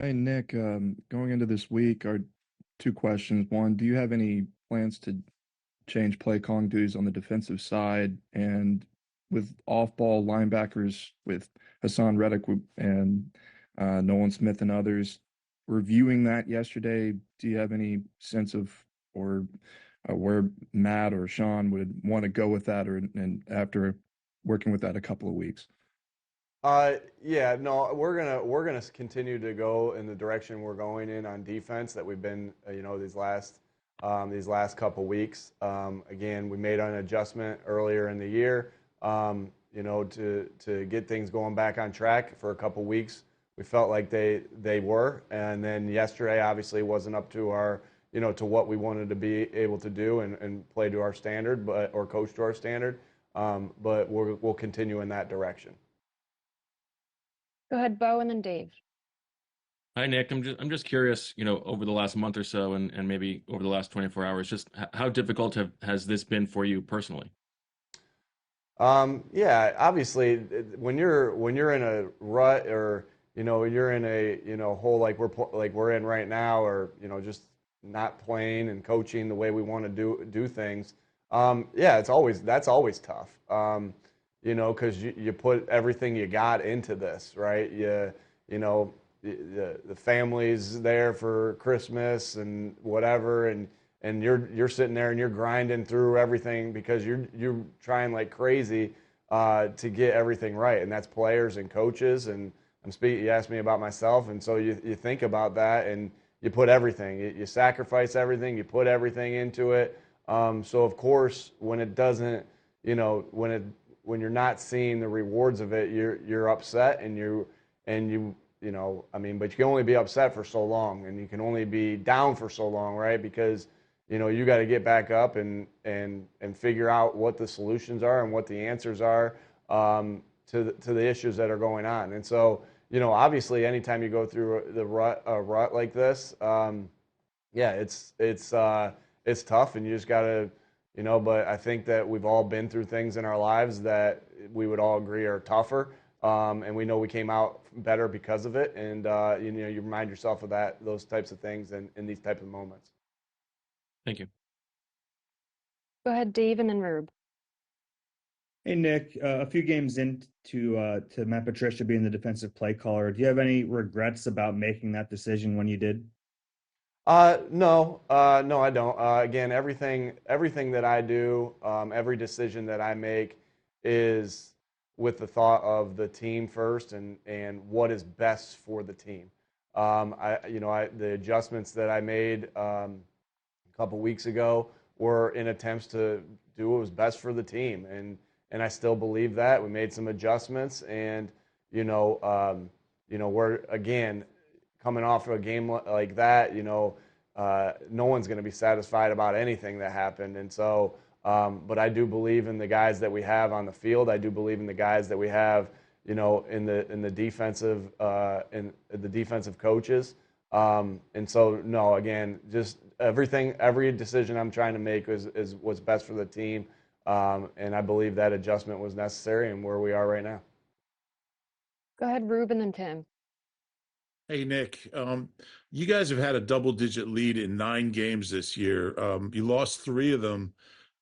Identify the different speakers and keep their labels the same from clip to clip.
Speaker 1: Hey Nick, going into this week are two questions. One, do you have any plans to change play calling duties on the defensive side? And with off-ball linebackers with Hassan Reddick and Nolan Smith and others reviewing that yesterday, do you have any sense of or where Matt or Sean would want to go with that, or and after working with that a couple of weeks?
Speaker 2: Yeah, no, we're gonna continue to go in the direction we're going in on defense that we've been, these last couple weeks. Again, we made an adjustment earlier in the year, to get things going back on track for a couple weeks. We felt like they were, and then yesterday obviously wasn't up to our, to what we wanted to be able to do and play to our standard, or coach to our standard. But we'll continue in that direction.
Speaker 3: Go ahead, Bo, and then Dave.
Speaker 4: Hi, Nick. I'm just curious, over the last month or so and maybe over the last 24 hours, just how difficult has this been for you personally?
Speaker 2: Yeah, obviously, when you're in a rut, or you're in a hole like we're in right now, or just not playing and coaching the way we want to do things. Yeah, that's always tough. Because you put everything you got into this, right? You know the family's there for Christmas and whatever, and you're sitting there and you're grinding through everything because you're trying like crazy to get everything right, and that's players and coaches. And you asked me about myself, and so you think about that, and you put everything, you sacrifice everything, you put everything into it. So of course, when it doesn't, when you're not seeing the rewards of it, you're upset, and I mean, but you can only be upset for so long, and you can only be down for so long, right? Because you got to get back up and figure out what the solutions are and what the answers are, to the issues that are going on. And so, obviously, anytime you go through a rut like this, yeah, it's tough, and you just got to, But I think that we've all been through things in our lives that we would all agree are tougher. And we know we came out better because of it. And you remind yourself of those types of things in these types of moments.
Speaker 4: Thank you.
Speaker 3: Go ahead, Dave, and then Rube.
Speaker 5: Hey Nick, a few games into to Matt Patricia being the defensive play caller, do you have any regrets about making that decision when you did?
Speaker 2: No, no, I don't. Again, everything that I do, every decision that I make is with the thought of the team first, and what is best for the team. The adjustments that I made, a couple weeks ago were in attempts to do what was best for the team, and I still believe that. We made some adjustments, and we're again coming off of a game like that. No one's going to be satisfied about anything that happened, and so. But I do believe in the guys that we have on the field. I do believe in the guys that we have, in the defensive coaches. And so, no, again, just every decision I'm trying to make is what's best for the team. And I believe that adjustment was necessary and where we are right now.
Speaker 3: Go ahead, Rube, and then Tim.
Speaker 6: Hey, Nick, you guys have had a double-digit lead in 9 games this year. You lost 3 of them,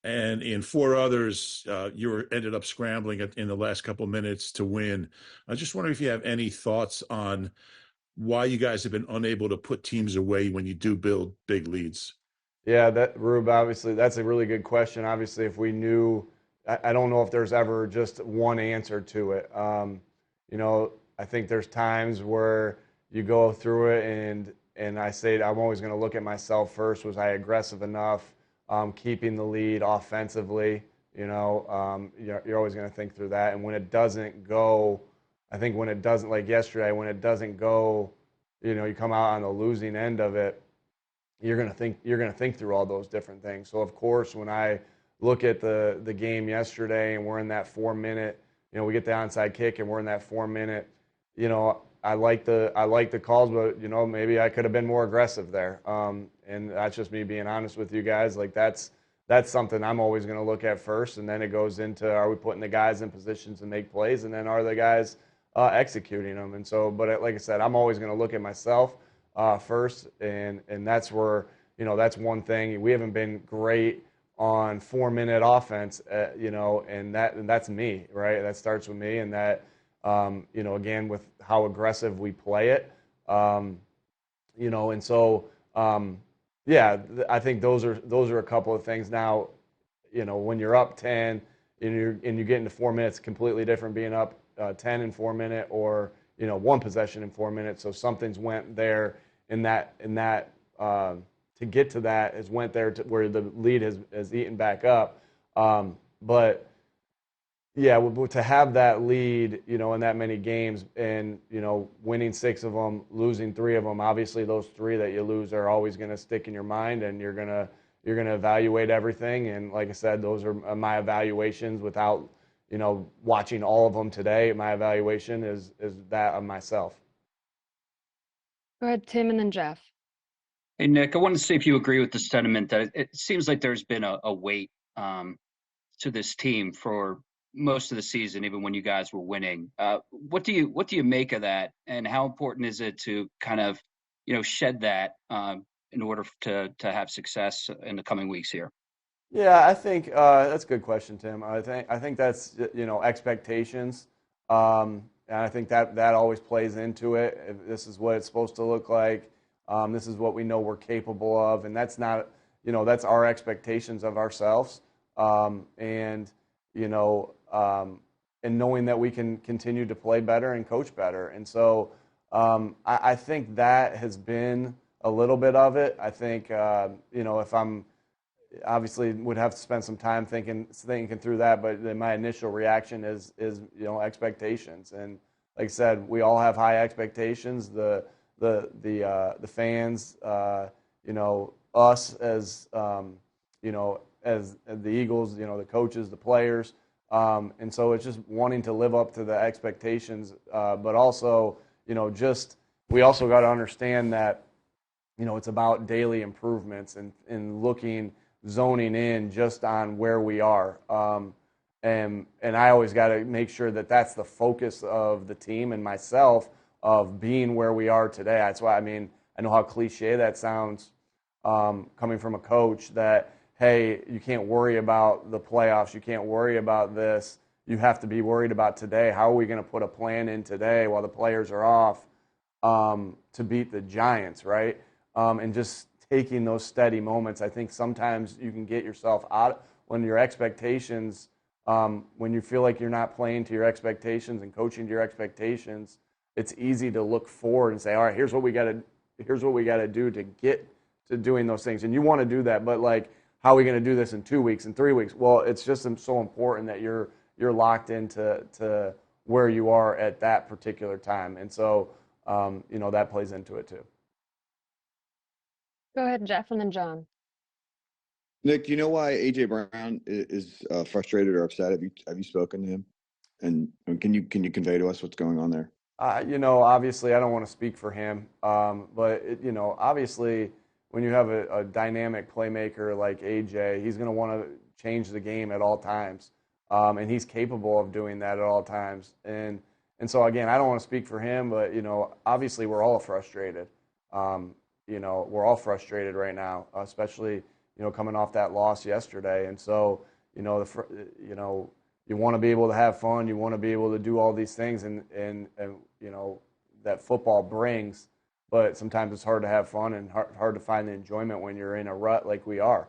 Speaker 6: and in 4 others, ended up scrambling in the last couple minutes to win. I just wonder if you have any thoughts on why you guys have been unable to put teams away when you do build big leads.
Speaker 2: Yeah, Rube, obviously, that's a really good question. Obviously, if we knew, I don't know if there's ever just one answer to it. I think there's times where you go through it, and I say I'm always going to look at myself first. Was I aggressive enough, keeping the lead offensively? You're always going to think through that. And when it doesn't go, I think when it doesn't, like yesterday, when it doesn't go, you come out on the losing end of it. You're gonna think through all those different things. So of course, when I look at the game yesterday, and we're in that 4 minute, we get the onside kick, and we're in that 4 minute. I like the calls, but maybe I could have been more aggressive there. And that's just me being honest with you guys. Like that's something I'm always going to look at first, and then it goes into, are we putting the guys in positions to make plays, and then are the guys executing them. And so, but like I said, I'm always going to look at myself first, and that's where, that's one thing we haven't been great on 4-minute offense, and that's me, right? That starts with me, and that, again, with how aggressive we play it, and so, yeah, I think those are a couple of things. Now, when you're up 10 and you get into 4 minutes, completely different being up 10 in 4 minute, or one possession in 4 minutes. So something's went there in that to get to that has went there to where the lead has eaten back up. But yeah, to have that lead, in that many games, and winning 6 of them, losing 3 of them, obviously those 3 that you lose are always going to stick in your mind, and you're gonna evaluate everything. And like I said, those are my evaluations without watching all of them today. My evaluation is that of myself.
Speaker 3: Go ahead, Tim, and then Jeff.
Speaker 7: Hey, Nick, I wanted to see if you agree with the sentiment that it seems like there's been a weight to this team for most of the season, even when you guys were winning. What do you make of that, and how important is it to kind of shed that in order to have success in the coming weeks here?
Speaker 2: Yeah, I think that's a good question, Tim. I think that's expectations, and I think that always plays into it. If this is what it's supposed to look like. This is what we know we're capable of, and that's not that's our expectations of ourselves, and and knowing that we can continue to play better and coach better. And so I think that has been a little bit of it. I think if I'm obviously would have to spend some time thinking through that, but then my initial reaction is expectations. And like I said, we all have high expectations. The fans, us as as the Eagles, the coaches, the players, and so it's just wanting to live up to the expectations, but also just we also got to understand that it's about daily improvements and zoning in just on where we are. And I always got to make sure that that's the focus of the team and myself, of being where we are today. That's why, I know how cliche that sounds, coming from a coach, that, hey, you can't worry about the playoffs. You can't worry about this. You have to be worried about today. How are we going to put a plan in today while the players are off, to beat the Giants, right? And just taking those steady moments. I think sometimes you can get yourself out when your expectations, when you feel like you're not playing to your expectations and coaching to your expectations. It's easy to look forward and say, all right, here's what we got to do to get to doing those things. And you want to do that, but like, how are we going to do this in 2 weeks, in 3 weeks? Well, it's just so important that you're locked into where you are at that particular time. And so, that plays into it too.
Speaker 3: Go ahead, Jeff, and then John.
Speaker 8: Nick, do you know why AJ Brown is frustrated or upset? Have you spoken to him? And can you convey to us what's going on there?
Speaker 2: Obviously, I don't want to speak for him, but obviously, when you have a dynamic playmaker like AJ, he's going to want to change the game at all times, and he's capable of doing that at all times. And so again, I don't want to speak for him, but obviously, we're all frustrated. We're all frustrated right now, especially coming off that loss yesterday. And so you want to be able to have fun, you want to be able to do all these things, and that football brings. But sometimes it's hard to have fun and hard to find the enjoyment when you're in a rut like we are.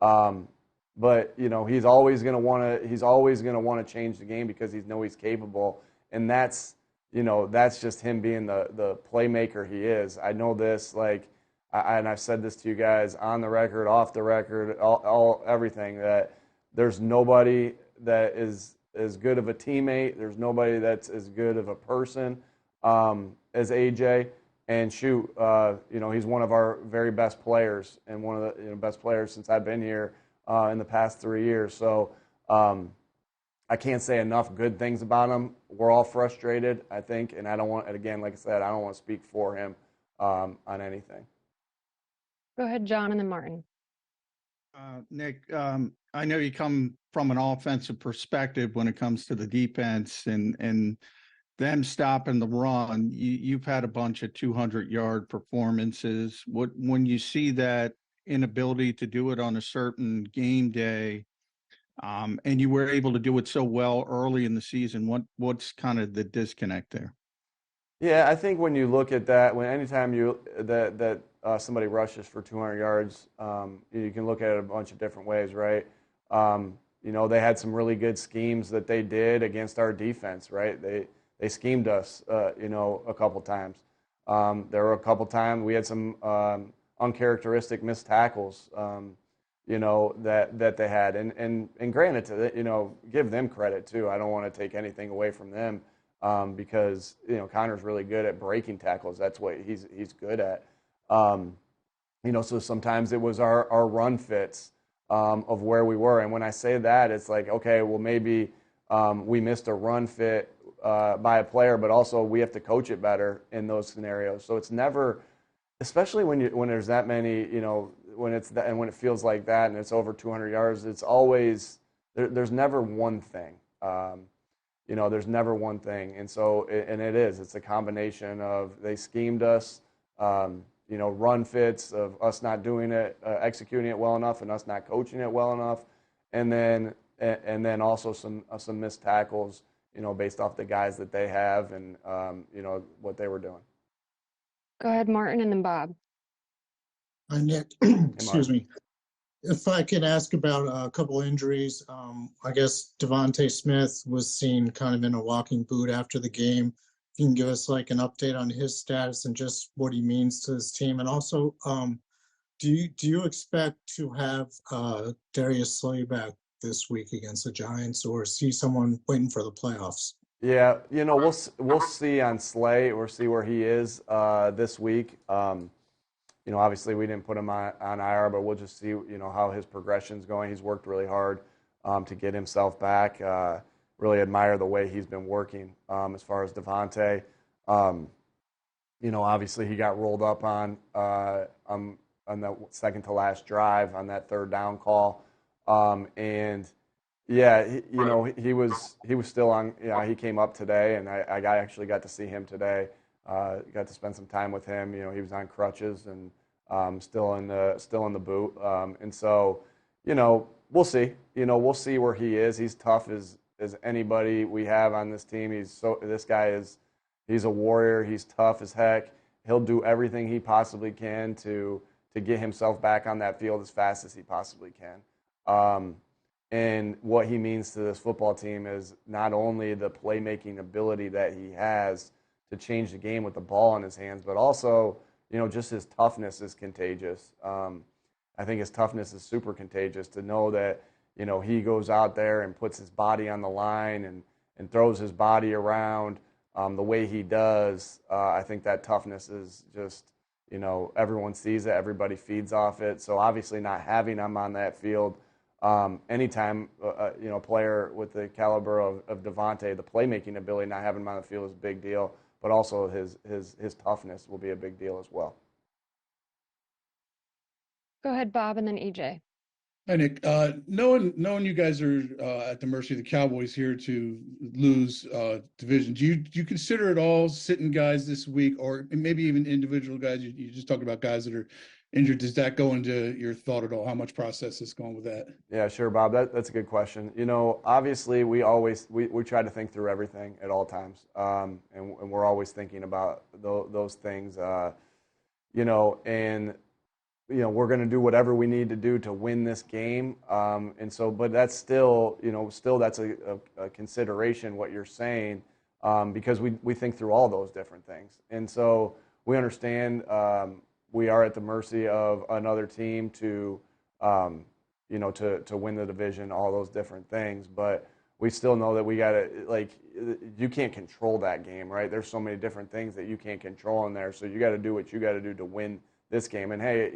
Speaker 2: But he's always going to want to change the game because he knows he's capable, and that's just him being the playmaker he is. I know this, and I've said this to you guys on the record, off the record, all everything, that there's nobody that is as good of a teammate. There's nobody that's as good of a person as AJ. And shoot, he's one of our very best players, and one of the best players since I've been here in the past 3 years. So I can't say enough good things about him. We're all frustrated, I think, and I don't want, and again, like I said, I don't want to speak for him on anything.
Speaker 3: Go ahead, John, and then Martin.
Speaker 9: Nick, I know you come from an offensive perspective when it comes to the defense, and them stopping the run, you've had a bunch of 200-yard performances. When you see that inability to do it on a certain game day, and you were able to do it so well early in the season, what's kind of the disconnect there?
Speaker 2: Yeah, I think when you look at that, when anytime somebody rushes for 200 yards, you can look at it a bunch of different ways, right? They had some really good schemes that they did against our defense, right? They schemed us, a couple times. There were a couple times we had some uncharacteristic missed tackles, that they had, and granted to give them credit too. I don't want to take anything away from them. Because Connor's really good at breaking tackles. That's what he's good at. So sometimes it was our run fits of where we were. And when I say that, it's like, okay, well maybe we missed a run fit by a player, but also we have to coach it better in those scenarios. So it's never, especially when there's that many, when it's that, and when it feels like that, and it's over 200 yards, it's always there's never one thing. There's never one thing. And so, it's a combination of they schemed us, run fits of us not doing it, executing it well enough, and us not coaching it well enough. And then also some missed tackles, based off the guys that they have and, what they were doing.
Speaker 3: Go ahead, Martin, and then Bob.
Speaker 10: Hi, Nick. Excuse me. If I could ask about a couple injuries, I guess Devontae Smith was seen kind of in a walking boot after the game. If you can give us like an update on his status and just what he means to this team, and also, do you expect to have Darius Slay back this week against the Giants, or see someone waiting for the playoffs?
Speaker 2: Yeah, we'll see on Slay. We'll see where he is this week. Obviously we didn't put him on IR, but we'll just see, how his progression's going. He's worked really hard to get himself back. Really admire the way he's been working as far as Devontae. Obviously he got rolled up on that second to last drive on that third down call. And yeah, he was still on. He came up today, and I actually got to see him today. Got to spend some time with him. He was on crutches and still in the boot. And so, we'll see. We'll see where he is. He's tough as anybody we have on this team. He's a warrior. He's tough as heck. He'll do everything he possibly can to get himself back on that field as fast as he possibly can. And what he means to this football team is not only the playmaking ability that he has to change the game with the ball in his hands, but also, just his toughness is contagious. I think his toughness is super contagious to know that, he goes out there and puts his body on the line and throws his body around the way he does. I think that toughness is just, everyone sees it, everybody feeds off it. So obviously not having him on that field, anytime, a player with the caliber of Devontae, the playmaking ability, not having him on the field is a big deal. But also his toughness will be a big deal as well.
Speaker 3: Go ahead, Bob, and then EJ.
Speaker 11: Hi, Nick. Knowing you guys are at the mercy of the Cowboys here to lose division, do you consider it all sitting guys this week, or maybe even individual guys? You just talked about guys that are injured. Does that go into your thought at all? How much process is going with that?
Speaker 2: Yeah, sure, Bob. That's a good question. Obviously we try to think through everything at all times, and we're always thinking about those things. We're going to do whatever we need to do to win this game. But that's still that's a consideration what you're saying, because we think through all those different things, and so we understand. We are at the mercy of another team to win the division, all those different things. But we still know that we got to, you can't control that game, right? There's so many different things that you can't control in there. So you got to do what you got to do to win this game. And hey,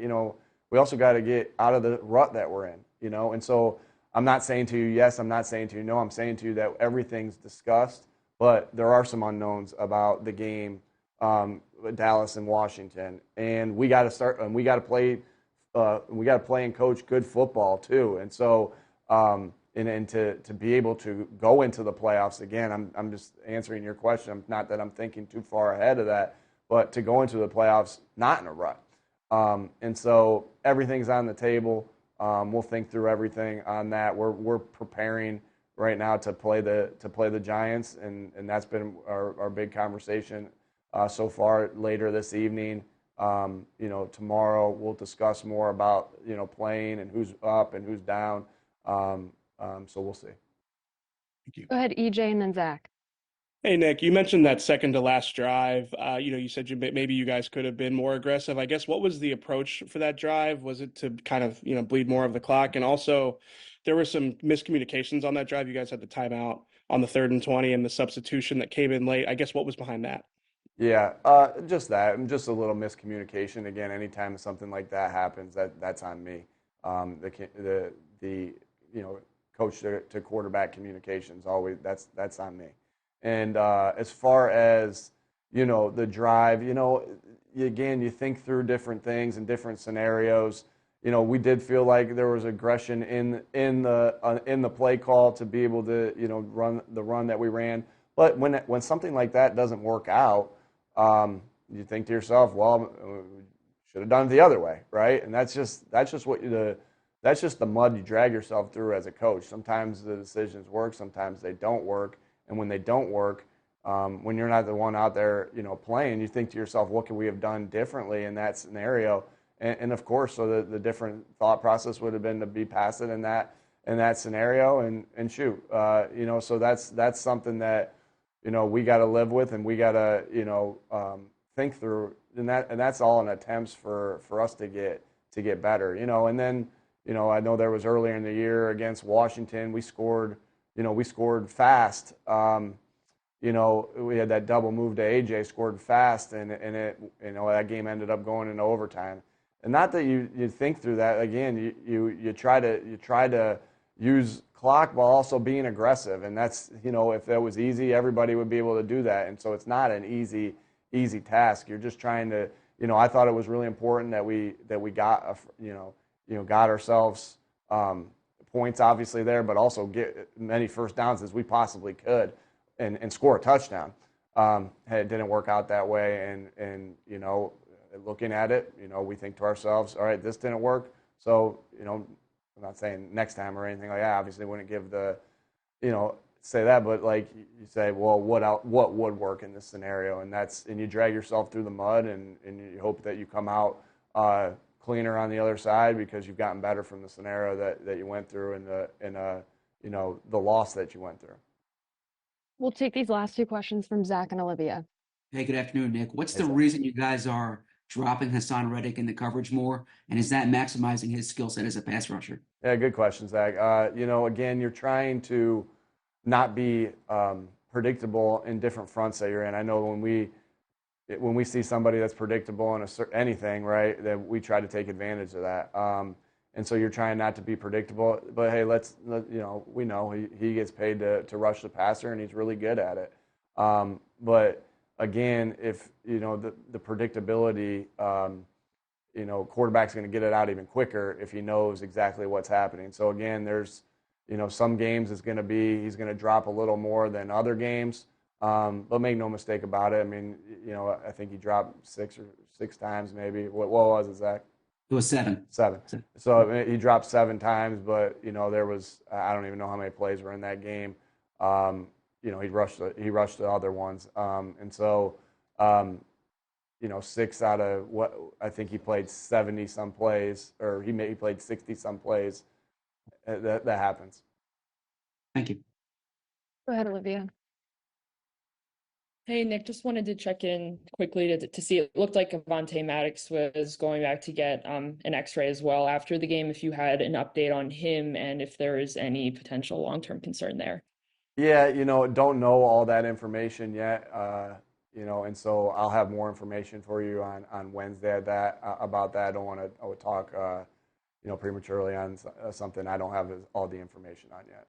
Speaker 2: we also got to get out of the rut that we're in, And so I'm not saying to you yes, I'm not saying to you no. I'm saying to you that everything's discussed, but there are some unknowns about the game. Dallas and Washington, and we got to start, and we got to play and coach good football too. And so, and to be able to go into the playoffs again. I'm just answering your question. Not that I'm thinking too far ahead of that, but to go into the playoffs not in a rut. And so everything's on the table. We'll think through everything on that. We're preparing right now to play the Giants, and that's been our big conversation so far. Later this evening, tomorrow we'll discuss more about playing and who's up and who's down. So we'll see.
Speaker 11: Thank you.
Speaker 3: Go ahead, EJ, and then Zach.
Speaker 12: Hey, Nick, you mentioned that second to last drive. You said maybe you guys could have been more aggressive. I guess what was the approach for that drive? Was it to kind of, bleed more of the clock? And also, there were some miscommunications on that drive. You guys had the timeout on the 3rd and 20 and the substitution that came in late. I guess what was behind that?
Speaker 2: Yeah, just that, just a little miscommunication. Again, anytime something like that happens, that's on me. The coach to quarterback communications always that's on me. And as far as the drive, again, you think through different things and different scenarios. We did feel like there was aggression in the play call to be able to run the run that we ran. But when something like that doesn't work out, you think to yourself, well, should have done it the other way, right? And that's just the mud you drag yourself through as a coach. Sometimes the decisions work, sometimes they don't work. And when they don't work, when you're not the one out there, playing, you think to yourself, what could we have done differently in that scenario? And of course, so the different thought process would have been to be past it in that scenario and shoot. So that's something that we got to live with, and we got to think through, and that's all in attempts for us to get better. And then I know there was earlier in the year against Washington, we scored fast. We had that double move to AJ, scored fast, and it that game ended up going into overtime. And not that you think through that. Again, you try to use clock while also being aggressive, and that's if that was easy, everybody would be able to do that. And so it's not an easy task. You're just trying to I thought it was really important that we got got ourselves points obviously there, but also get many first downs as we possibly could and score a touchdown. It didn't work out that way, and looking at it, we think to ourselves, all right, this didn't work, so I'm not saying next time or anything like that. Obviously, wouldn't give the say that, but like you say, well, what would work in this scenario, and you drag yourself through the mud, and you hope that you come out cleaner on the other side because you've gotten better from the scenario that you went through and the loss that you went through.
Speaker 3: We'll take these last two questions from Zach and Olivia.
Speaker 13: Hey, good afternoon, Nick. What's
Speaker 2: Hey,
Speaker 13: the
Speaker 2: Zach.
Speaker 13: reason you guys are dropping Hassan Reddick in the coverage more, and is that maximizing his skill set as a pass rusher?
Speaker 2: Yeah, good question, Zach. Again, you're trying to not be predictable in different fronts that you're in. I know when we see somebody that's predictable in anything, right, that we try to take advantage of that. And so you're trying not to be predictable. But hey, we know he gets paid to rush the passer, and he's really good at it. But again, if the predictability, quarterback's going to get it out even quicker if he knows exactly what's happening. So again, there's some games he's going to drop a little more than other games. But make no mistake about it. I mean, I think he dropped six times maybe. What was it, Zach?
Speaker 13: It was 7.
Speaker 2: 7. So he dropped 7 times, but there was I don't even know how many plays were in that game. He rushed the other ones, and so 6 out of what I think he played 70 some plays, or he played 60 some plays. That happens.
Speaker 13: Thank you.
Speaker 3: Go ahead, Olivia.
Speaker 14: Hey, Nick, just wanted to check in quickly to see. It looked like Avonte Maddox was going back to get an X-ray as well after the game. If you had an update on him and if there is any potential long-term concern there.
Speaker 2: Yeah, don't know all that information yet. And so I'll have more information for you on Wednesday about that. I don't want to talk prematurely on something I don't have all the information on yet.